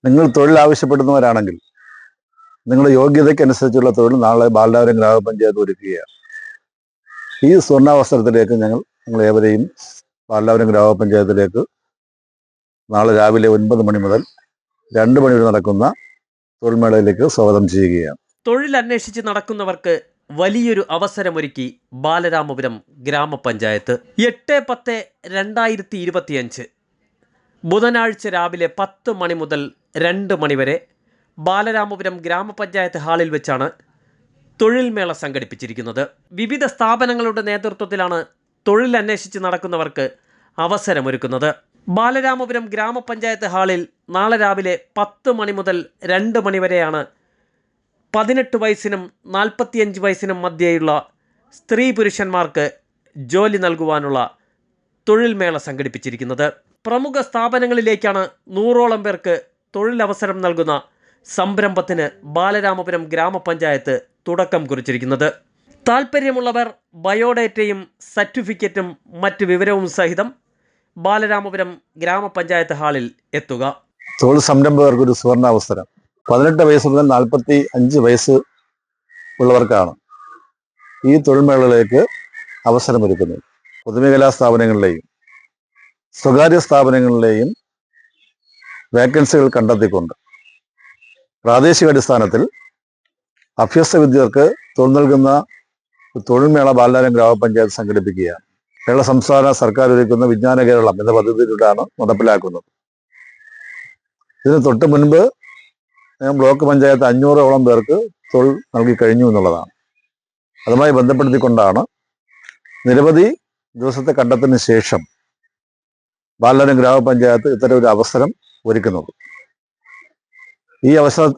നിങ്ങൾ തൊഴിൽ ആവശ്യപ്പെടുന്നവരാണെങ്കിൽ നിങ്ങളുടെ യോഗ്യതയ്ക്കനുസരിച്ചുള്ള തൊഴിൽ നാളെ ബാലരാമപുരം ഗ്രാമപഞ്ചായത്ത് ഒരുക്കുകയാണ്. ഈ സ്വർണ്ണാവസരത്തിലേക്ക് നിങ്ങൾ ഏവരെയും ബാലരാമപുരം ഗ്രാമപഞ്ചായത്തിലേക്ക് നാളെ രാവിലെ 9 മണി മുതൽ 2 മണി വരെ നടക്കുന്ന തൊഴിൽമേളയിലേക്ക് സ്വാഗതം ചെയ്യുകയാണ്. തൊഴിൽ അന്വേഷിച്ച് നടക്കുന്നവർക്ക് വലിയൊരു അവസരമൊരുക്കി ബാലരാമപുരം ഗ്രാമപഞ്ചായത്ത്. 8/10/2025 ബുധനാഴ്ച രാവിലെ 10 മണി മുതൽ 2 മണി വരെ ബാലരാമപുരം ഗ്രാമപഞ്ചായത്ത് ഹാളിൽ വെച്ചാണ് തൊഴിൽ മേള സംഘടിപ്പിച്ചിരിക്കുന്നത്. വിവിധ സ്ഥാപനങ്ങളുടെ നേതൃത്വത്തിലാണ് തൊഴിൽ അന്വേഷിച്ച് നടക്കുന്നവർക്ക് അവസരമൊരുക്കുന്നത്. ബാലരാമപുരം ഗ്രാമപഞ്ചായത്ത് ഹാളിൽ നാളെ രാവിലെ 10 മണി മുതൽ 2 മണി വരെയാണ് 18 വയസ്സിനും 45 വയസ്സിനും മധ്യേയുള്ള സ്ത്രീ പുരുഷന്മാർക്ക് ജോലി നൽകുവാനുള്ള തൊഴിൽ മേള സംഘടിപ്പിച്ചിരിക്കുന്നത്. പ്രമുഖ സ്ഥാപനങ്ങളിലേക്കാണ് 100ഓളം പേർക്ക് തൊഴിലവസരം നൽകുന്ന സംരംഭത്തിന് ബാലരാമപുരം ഗ്രാമപഞ്ചായത്ത് തുടക്കം കുറിച്ചിരിക്കുന്നത്. താൽപ്പര്യമുള്ളവർ ബയോഡേറ്റയും സർട്ടിഫിക്കറ്റും മറ്റ് വിവരവും സഹിതം ബാലരാമപുരം ഗ്രാമപഞ്ചായത്ത് ഹാളിൽ എത്തുക. തൊഴിൽ സംരംഭകർക്ക് ഒരു സുവർണാവസരം. 18 വയസ്സ് മുതൽ 45 വയസ്സ് ഉള്ളവർക്കാണ് ഈ തൊഴിൽമേളയിലേക്ക് അവസരമൊരുക്കുന്നത്. പൊതുമേഖലാ സ്ഥാപനങ്ങളിലെയും സ്വകാര്യ സ്ഥാപനങ്ങളിലെയും വേക്കൻസികൾ കണ്ടെത്തിക്കൊണ്ട് പ്രാദേശികാടിസ്ഥാനത്തിൽ അഭ്യസ്ത വിദ്യർക്ക് തൊഴിൽ നൽകുന്ന തൊഴിൽമേള ബാലരാമപുരം ഗ്രാമപഞ്ചായത്ത് സംഘടിപ്പിക്കുകയാണ്. കേരള സംസ്ഥാന സർക്കാർ ഒരുക്കുന്ന വിജ്ഞാന കേരളം എന്ന പദ്ധതിയിലൂടെയാണ് നടപ്പിലാക്കുന്നത്. ഇതിന് തൊട്ട് മുൻപ് ബ്ലോക്ക് പഞ്ചായത്ത് 500ഓളം പേർക്ക് തൊഴിൽ നൽകി കഴിഞ്ഞു എന്നുള്ളതാണ്. അതുമായി ബന്ധപ്പെടുത്തിക്കൊണ്ടാണ് നിരവധി ദിവസത്തെ കണ്ടെത്തലിന് ശേഷം ബാലരാമപുരം ഗ്രാമപഞ്ചായത്ത് ഇത്തരം ഒരു അവസരം ഒരുക്കുന്നത്. ഈ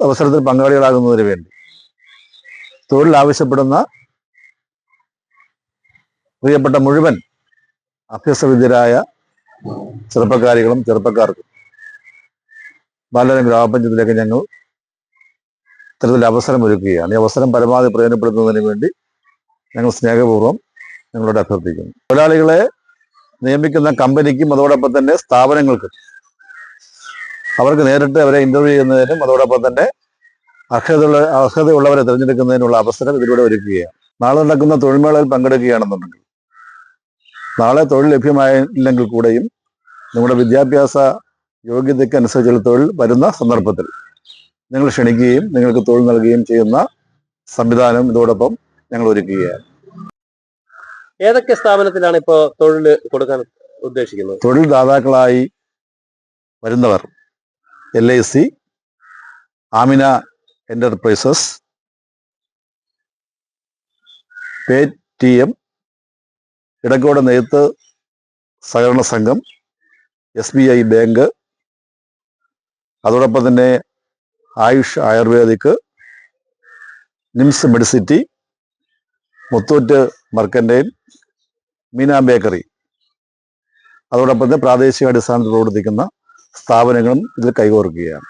അവസരത്തിൽ പങ്കാളികളാകുന്നതിന് വേണ്ടി തൊഴിൽ ആവശ്യപ്പെടുന്ന പ്രിയപ്പെട്ട മുഴുവൻ അഭ്യസ്തവിദ്യരായ ചെറുപ്പക്കാരികളും ചെറുപ്പക്കാർക്കും ബാലരാമപുരം ഗ്രാമപഞ്ചായത്തിലേക്ക് ഞങ്ങൾ ഇത്തരത്തിൽ അവസരം ഒരുക്കുകയാണ്. ഈ അവസരം പരമാവധി പ്രയോജനപ്പെടുത്തുന്നതിന് വേണ്ടി ഞങ്ങൾ സ്നേഹപൂർവ്വം ഞങ്ങളോട് അഭ്യർത്ഥിക്കുന്നു. തൊഴിലാളികളെ നിയമിക്കുന്ന കമ്പനിക്കും അതോടൊപ്പം തന്നെ സ്ഥാപനങ്ങൾക്കും അവർക്ക് നേരിട്ട് അവരെ ഇന്റർവ്യൂ ചെയ്യുന്നതിനും അതോടൊപ്പം തന്നെ അർഹതയുള്ളവരെ തിരഞ്ഞെടുക്കുന്നതിനുള്ള അവസരം ഇതിലൂടെ ഒരുക്കുകയാണ്. നാളെ നടക്കുന്ന തൊഴിൽമേളയിൽ പങ്കെടുക്കുകയാണെന്നുണ്ടെങ്കിൽ നാളെ തൊഴിൽ ലഭ്യമായില്ലെങ്കിൽ കൂടെയും നമ്മുടെ വിദ്യാഭ്യാസ യോഗ്യതയ്ക്ക് അനുസരിച്ചുള്ള തൊഴിൽ വരുന്ന സന്ദർഭത്തിൽ ഞങ്ങൾ ക്ഷണിക്കുകയും നിങ്ങൾക്ക് തൊഴിൽ നൽകുകയും ചെയ്യുന്ന സംവിധാനം ഇതോടൊപ്പം ഞങ്ങൾ ഒരുക്കുകയാണ്. ഏതൊക്കെ സ്ഥാപനത്തിലാണ് ഇപ്പോൾ തൊഴിൽ കൊടുക്കാൻ ഉദ്ദേശിക്കുന്നത്? തൊഴിൽ ദാതാക്കളായി വരുന്നവർ LIC, Amina enterprises, PayTM, Edakkode നെയ്ത്ത് സഹകരണ സംഘം, SBI ബാങ്ക്, അതോടൊപ്പം തന്നെ Ayush Ayurvedic, NIMS medicity, Muthoot mercantile, Meena bakery, അതോടൊപ്പം തന്നെ പ്രാദേശിക അടിസ്ഥാനത്തിൽ പ്രവർത്തിക്കുന്ന സ്ഥാപനങ്ങളും ഇതിൽ കൈകോർക്കുകയാണ്.